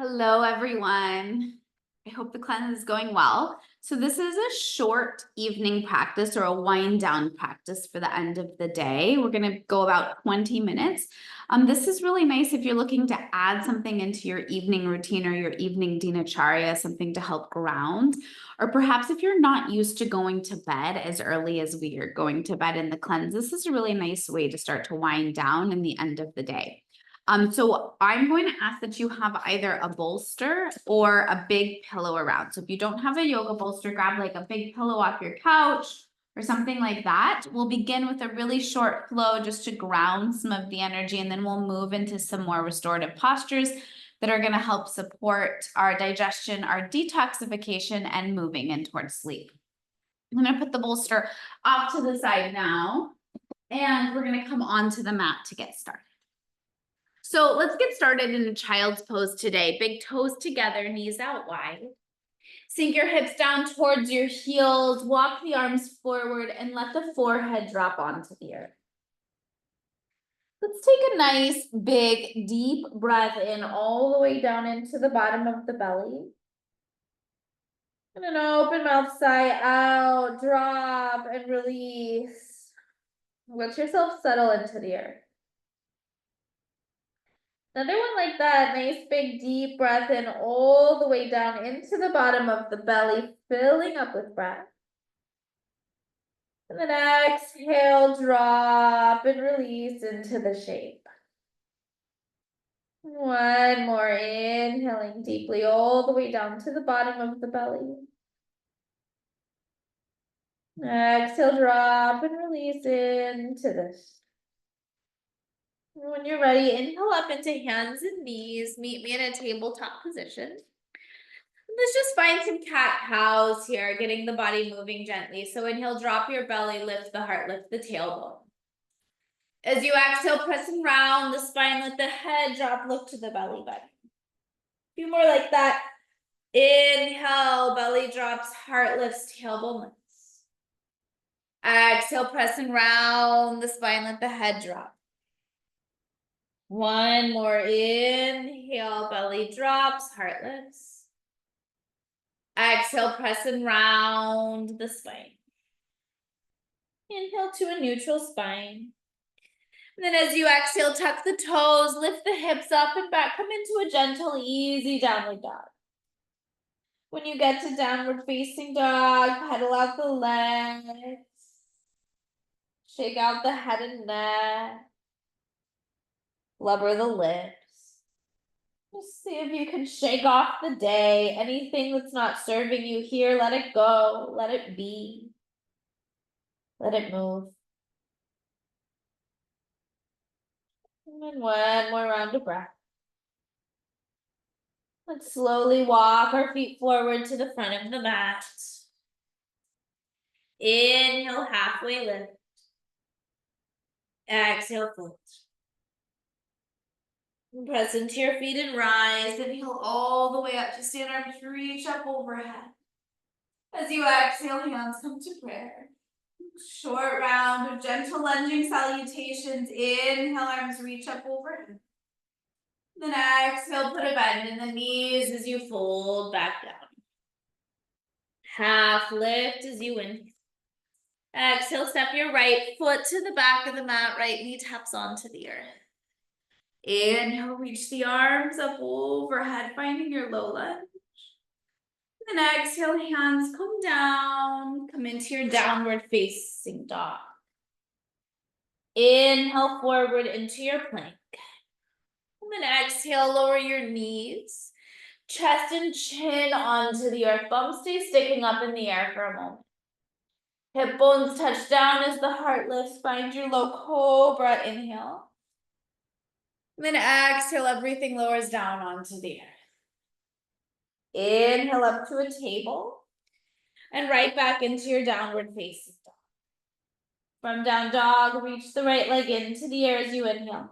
Hello, everyone. I hope the cleanse is going well. So this is a short evening practice or a wind down practice for the end of the day. We're going to go about 20 minutes. This is really nice if you're looking to add something into your evening routine or your evening dinacharya, something to help ground. Or perhaps if you're not used to going to bed as early as we are going to bed in the cleanse, this is a really nice way to start to wind down in the end of the day. So I'm going to ask that you have either a bolster or a big pillow around. So if you don't have a yoga bolster, grab like a big pillow off your couch or something like that. We'll begin with a really short flow just to ground some of the energy, and then we'll move into some more restorative postures that are going to help support our digestion, our detoxification, and moving in towards sleep. I'm going to put the bolster off to the side now, and we're going to come onto the mat to get started. So let's get started in a child's pose today. Big toes together, knees out wide. Sink your hips down towards your heels, walk the arms forward, and let the forehead drop onto the earth. Let's take a nice, big, deep breath in all the way down into the bottom of the belly. And an open mouth sigh out, drop and release. Let yourself settle into the earth. Another one like that, nice big deep breath in all the way down into the bottom of the belly, filling up with breath. And then exhale, drop and release into the shape. One more, inhaling deeply all the way down to the bottom of the belly. Exhale, drop and release into this. When you're ready, inhale up into hands and knees. Meet me in a tabletop position. Let's just find some cat-cows here, getting the body moving gently. So inhale, drop your belly, lift the heart, lift the tailbone. As you exhale, press and round the spine, let the head drop, look to the belly button. A few more like that. Inhale, belly drops, heart lifts, tailbone lifts. Exhale, press and round the spine, let the head drop. One more, inhale, belly drops, heart lifts. Exhale, press and round the spine. Inhale to a neutral spine. And then as you exhale, tuck the toes, lift the hips up and back, come into a gentle, easy downward dog. When you get to downward facing dog, pedal out the legs. Shake out the head and neck. Blubber the lips. Just see if you can shake off the day. Anything that's not serving you here, let it go. Let it be. Let it move. And then one more round of breath. Let's slowly walk our feet forward to the front of the mat. Inhale, halfway lift. Exhale, fold. Press into your feet and rise. Inhale all the way up to stand arms, reach up overhead. As you exhale, hands come to prayer. Short round of gentle lunging salutations. Inhale, arms reach up overhead. Then exhale, put a bend in the knees as you fold back down. Half lift as you inhale. Exhale, step your right foot to the back of the mat, right knee taps onto the earth. Inhale, reach the arms up overhead, finding your low lunge. Then exhale, hands come down, come into your downward facing dog. Inhale forward into your plank. And then exhale, lower your knees, chest and chin onto the earth. Bum stay sticking up in the air for a moment. Hip bones touch down as the heart lifts. Find your low cobra, inhale. And then exhale, everything lowers down onto the earth. Inhale up to a table. And right back into your downward facing dog. From down dog, reach the right leg into the air as you inhale.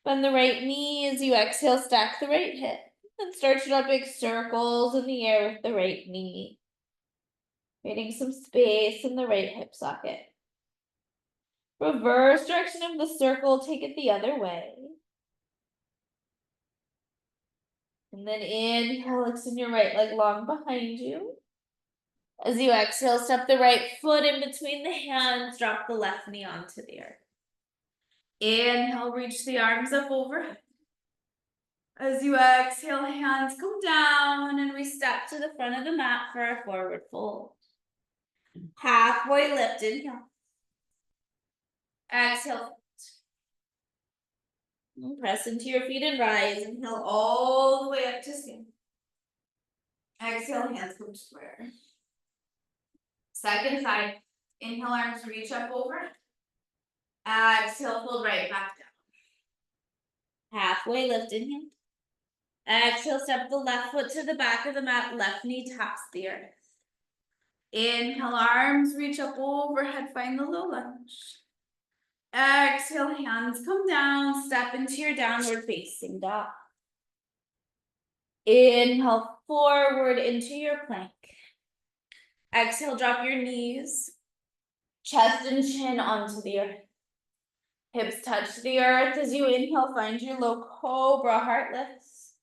Bend the right knee as you exhale, stack the right hip. And start to draw big circles in the air with the right knee. Creating some space in the right hip socket. Reverse direction of the circle, take it the other way. And then inhale, extend your right leg long behind you. As you exhale, step the right foot in between the hands, drop the left knee onto the earth. Inhale, reach the arms up overhead. As you exhale, hands come down and we step to the front of the mat for a forward fold. Halfway lift, inhale. Exhale. And press into your feet and rise. Inhale all the way up to stand. Exhale, hands come square. Second side. Inhale, arms reach up over. Exhale, fold right back down. Halfway lift, inhale. Exhale, step the left foot to the back of the mat, left knee taps the earth. Inhale, arms reach up overhead, find the low lunge. Exhale, hands come down, step into your downward facing dog. Inhale, forward into your plank. Exhale, drop your knees, chest and chin onto the earth. Hips touch the earth. As you inhale, find your low cobra, heart lifts.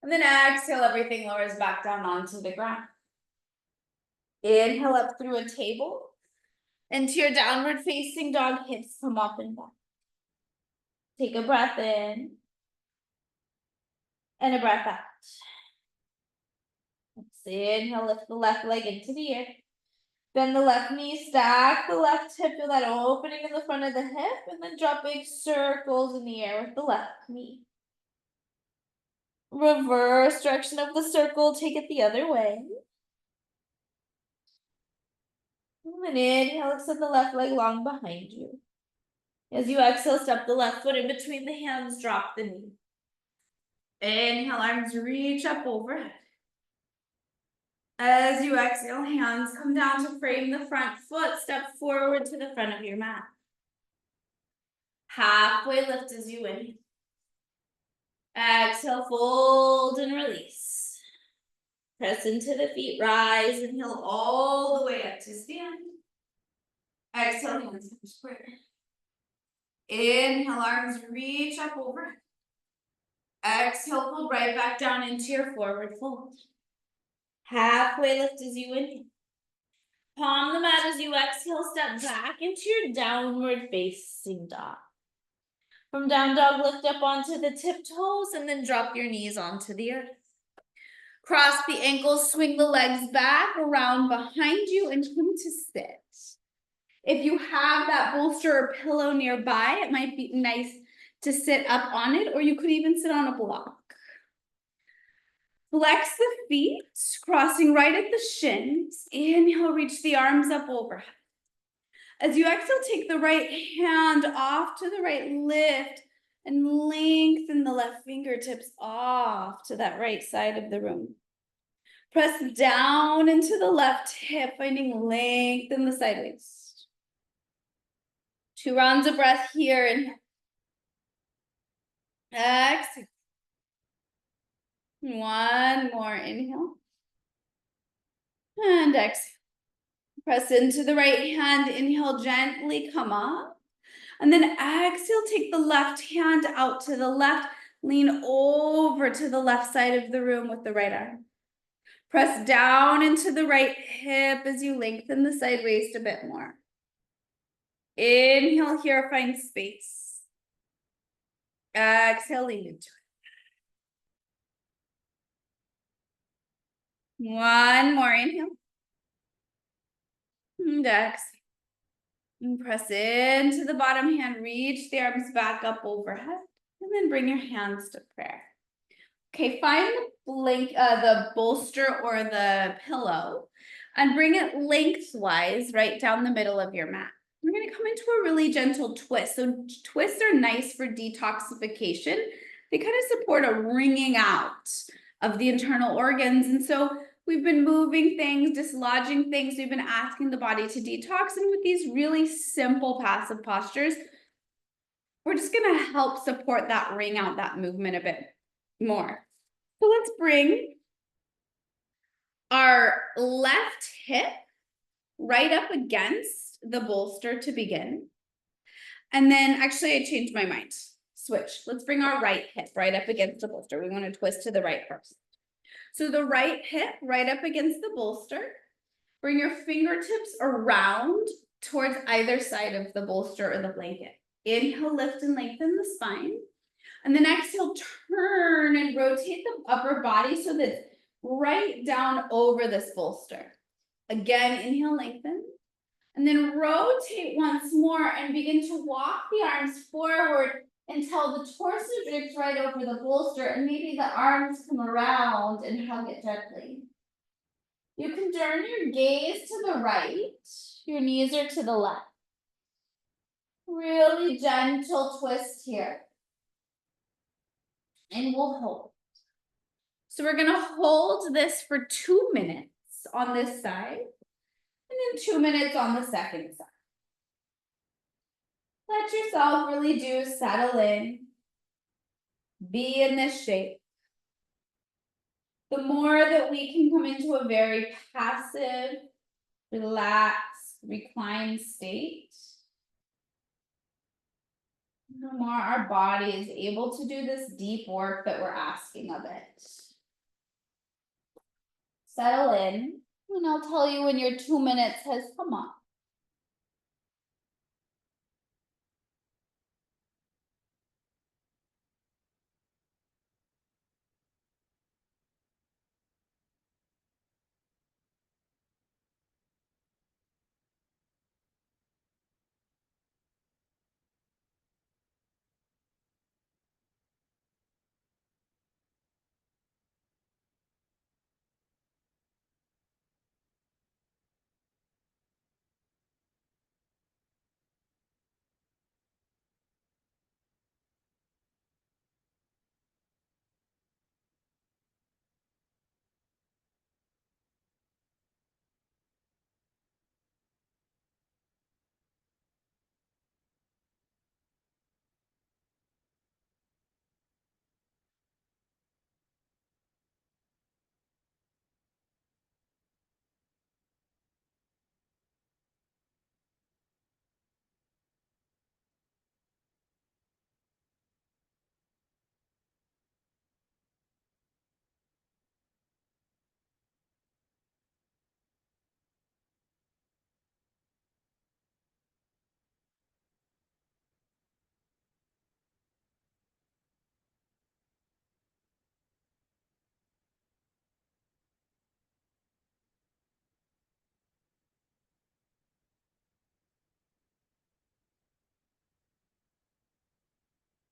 And then exhale, everything lowers back down onto the ground. Inhale up through a table. Into your downward facing dog, hips come up and back. Take a breath in. And a breath out. Inhale, lift the left leg into the air. Bend the left knee, stack the left hip, feel that opening in the front of the hip, and then drop big circles in the air with the left knee. Reverse direction of the circle, take it the other way. And then inhale, extend the left leg long behind you. As you exhale, step the left foot in between the hands, drop the knee. Inhale, arms reach up overhead. As you exhale, hands come down to frame the front foot, step forward to the front of your mat. Halfway lift as you inhale. Exhale, fold and release. Press into the feet, rise, inhale all the way up to stand. Exhale, hands come square. Inhale, arms reach up overhead. Exhale, fold right back down into your forward fold. Halfway lift as you inhale. Palm the mat as you exhale, step back into your downward facing dog. From down dog, lift up onto the tiptoes and then drop your knees onto the earth. Cross the ankles, swing the legs back around behind you and come to sit. If you have that bolster or pillow nearby, it might be nice to sit up on it, or you could even sit on a block. Flex the feet, crossing right at the shins. Inhale, reach the arms up overhead. As you exhale, take the right hand off to the right, lift and lengthen the left fingertips off to that right side of the room. Press down into the left hip, finding length in the side waist. 2 rounds of breath here. Inhale. Exhale. 1 more inhale. And exhale. Press into the right hand, inhale, gently come up. And then exhale, take the left hand out to the left, lean over to the left side of the room with the right arm. Press down into the right hip as you lengthen the side waist a bit more. Inhale here, find space. Exhale, lean into it. 1 more inhale. And exhale. And press into the bottom hand, reach the arms back up overhead, and then bring your hands to prayer. Okay, find the bolster or the pillow and bring it lengthwise right down the middle of your mat. We're going to come into a really gentle twist. So twists are nice for detoxification. They kind of support a wringing out of the internal organs. And so we've been moving things, dislodging things. We've been asking the body to detox. And with these really simple passive postures, we're just going to help support that wring out, that movement a bit more. So let's bring our left hip right up against the bolster to begin. And then actually I changed my mind. So switch. Let's bring our right hip right up against the bolster. We want to twist to the right first. So the right hip right up against the bolster. Bring your fingertips around towards either side of the bolster or the blanket. Inhale, lift and lengthen the spine. And then exhale, turn and rotate the upper body so that it's right down over this bolster. Again, inhale, lengthen. And then rotate once more and begin to walk the arms forward until the torso drapes right over the bolster and maybe the arms come around and hug it gently. You can turn your gaze to the right, your knees are to the left. Really gentle twist here. And we'll hold. So we're gonna hold this for 2 minutes on this side, and then 2 minutes on the second side. Let yourself really do settle in. Be in this shape. The more that we can come into a very passive, relaxed, reclined state, the more our body is able to do this deep work that we're asking of it. Settle in, and I'll tell you when your 2 minutes has come up.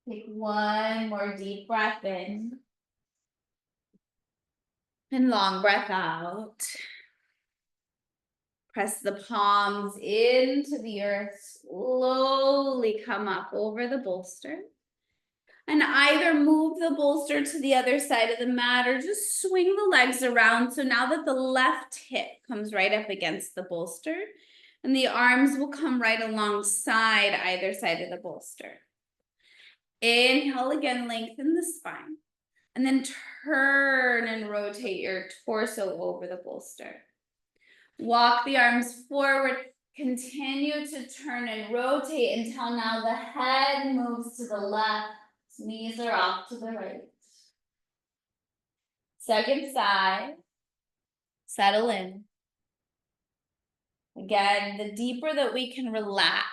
Take one more deep breath in. And long breath out. Press the palms into the earth. Slowly come up over the bolster. And either move the bolster to the other side of the mat or just swing the legs around. So now that the left hip comes right up against the bolster, and the arms will come right alongside either side of the bolster. Inhale again, lengthen the spine. And then turn and rotate your torso over the bolster. Walk the arms forward. Continue to turn and rotate until now the head moves to the left. Knees are off to the right. Second side. Settle in. Again, the deeper that we can relax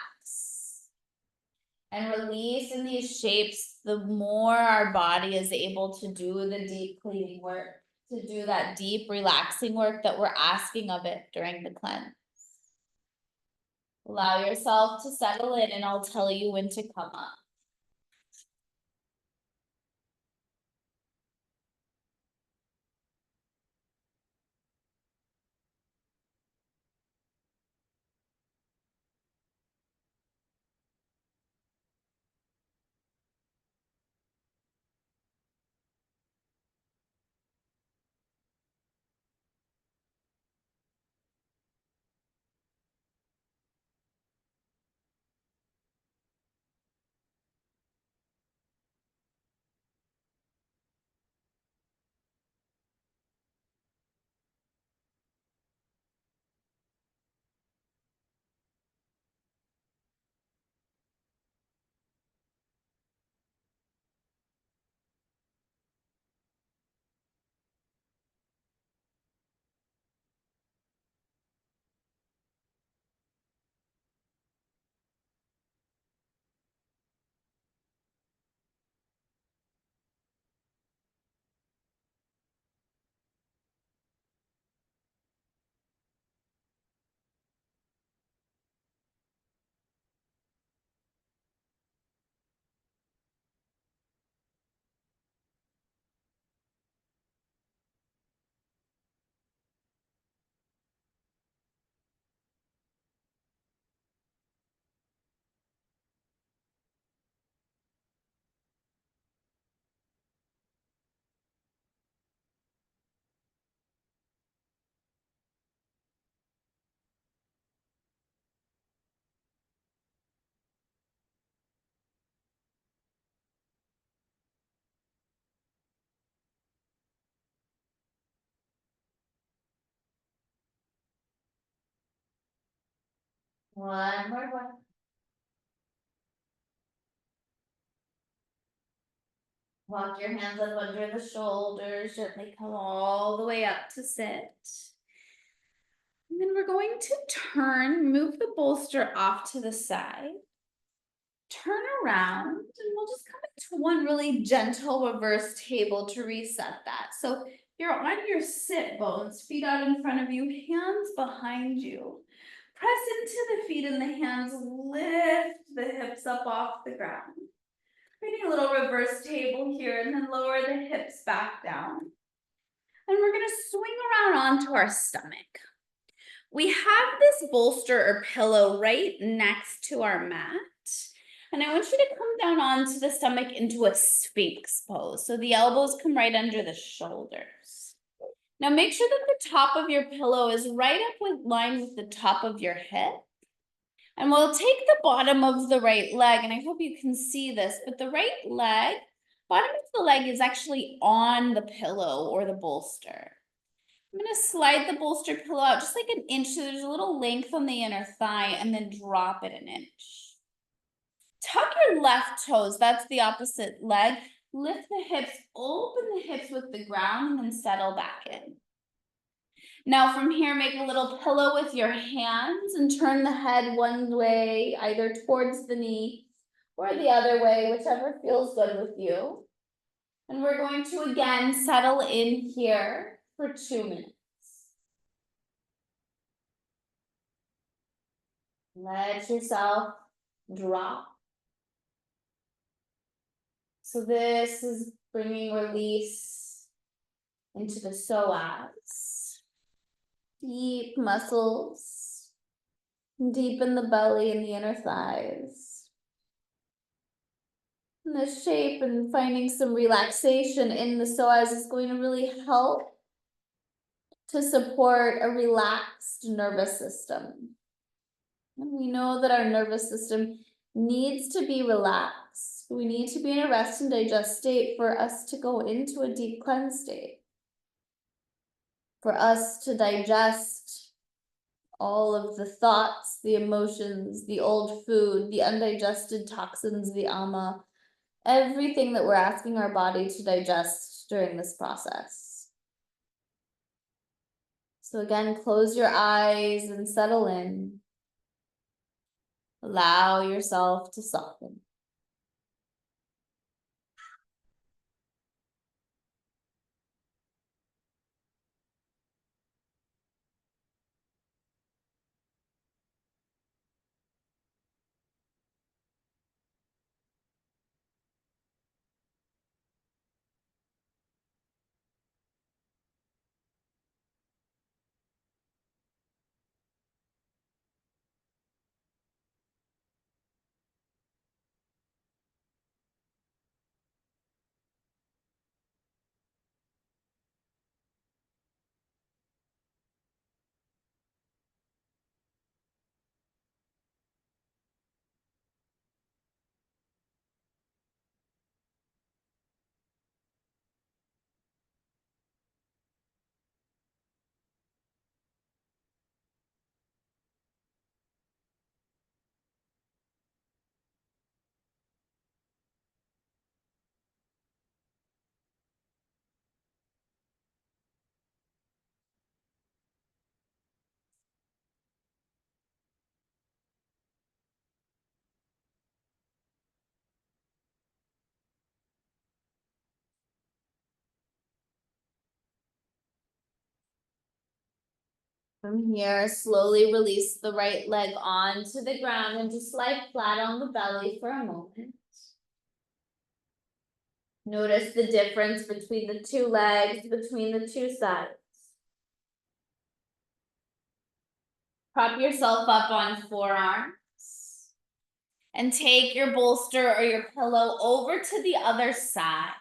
and release in these shapes, the more our body is able to do the deep cleaning work, to do that deep relaxing work that we're asking of it during the cleanse. Allow yourself to settle in and I'll tell you when to come up. One more breath. Walk your hands up under the shoulders, gently come all the way up to sit. And then we're going to move the bolster off to the side. Turn around, and we'll just come into one really gentle reverse table to reset that. So you're on your sit bones, feet out in front of you, hands behind you. Press into the feet and the hands, lift the hips up off the ground. Creating a little reverse table here, and then lower the hips back down. And we're gonna swing around onto our stomach. We have this bolster or pillow right next to our mat. And I want you to come down onto the stomach into a sphinx pose. So the elbows come right under the shoulders. Now make sure that the top of your pillow is right up with line with the top of your hip. And we'll take the bottom of the right leg, and I hope you can see this, but the right leg, bottom of the leg is actually on the pillow or the bolster. I'm gonna slide the bolster pillow out just like an inch, so there's a little length on the inner thigh, and then drop it an inch. Tuck your left toes, that's the opposite leg. Lift the hips, open the hips with the ground, and then settle back in. Now from here, make a little pillow with your hands and turn the head one way, either towards the knee or the other way, whichever feels good with you. And we're going to again settle in here for 2 minutes. Let yourself drop. So this is bringing release into the psoas. Deep muscles, deep in the belly and the inner thighs. And this shape and finding some relaxation in the psoas is going to really help to support a relaxed nervous system. And we know that our nervous system needs to be relaxed. We need to be in a rest and digest state for us to go into a deep cleanse state. For us to digest all of the thoughts, the emotions, the old food, the undigested toxins, the ama, everything that we're asking our body to digest during this process. So again, close your eyes and settle in. Allow yourself to soften. From here, slowly release the right leg onto the ground and just lie flat on the belly for a moment. Notice the difference between the two legs, between the two sides. Prop yourself up on forearms. And take your bolster or your pillow over to the other side.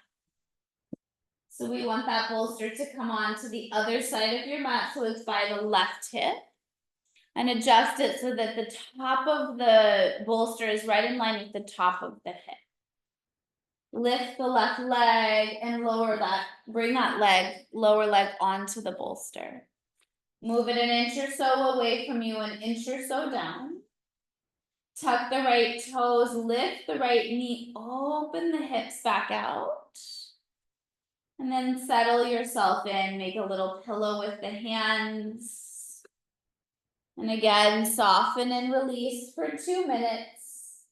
So we want that bolster to come on to the other side of your mat, so it's by the left hip. And adjust it so that the top of the bolster is right in line with the top of the hip. Lift the left leg and lower that, bring that lower leg onto the bolster. Move it an inch or so away from you, an inch or so down. Tuck the right toes, lift the right knee, open the hips back out. And then settle yourself in, make a little pillow with the hands. And again, soften and release for 2 minutes.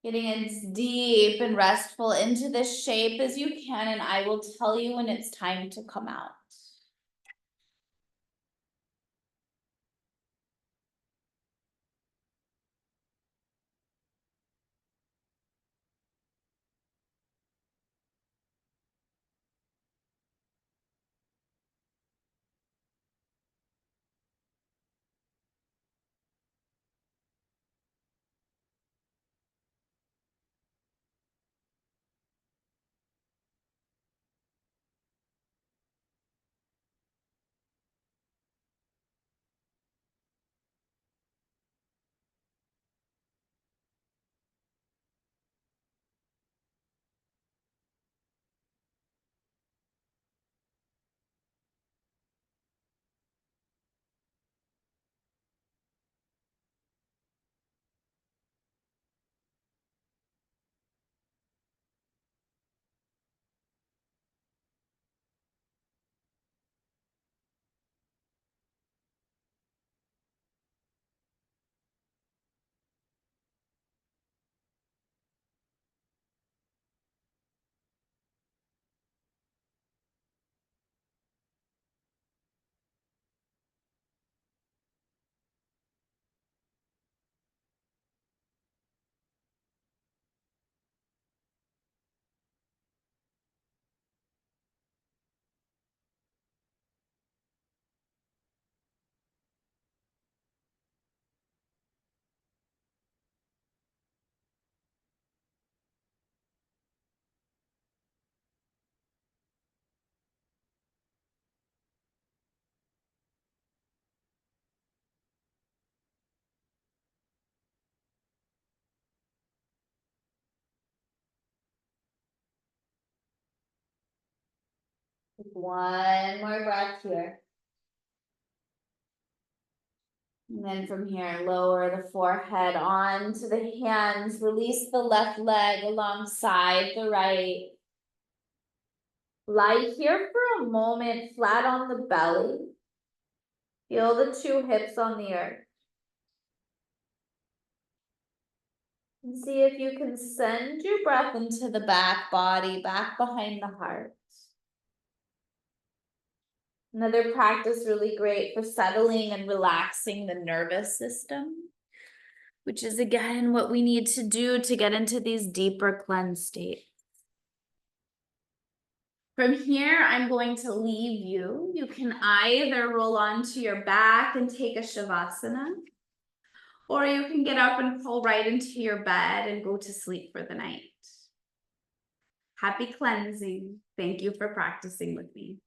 Getting as deep and restful into this shape as you can, and I will tell you when it's time to come out. One more breath here. And then from here, lower the forehead onto the hands, release the left leg alongside the right. Lie here for a moment, flat on the belly. Feel the 2 hips on the earth. And see if you can send your breath into the back body, back behind the heart. Another practice really great for settling and relaxing the nervous system, which is again what we need to do to get into these deeper cleanse states. From here, I'm going to leave you. You can either roll onto your back and take a Shavasana, or you can get up and pull right into your bed and go to sleep for the night. Happy cleansing. Thank you for practicing with me.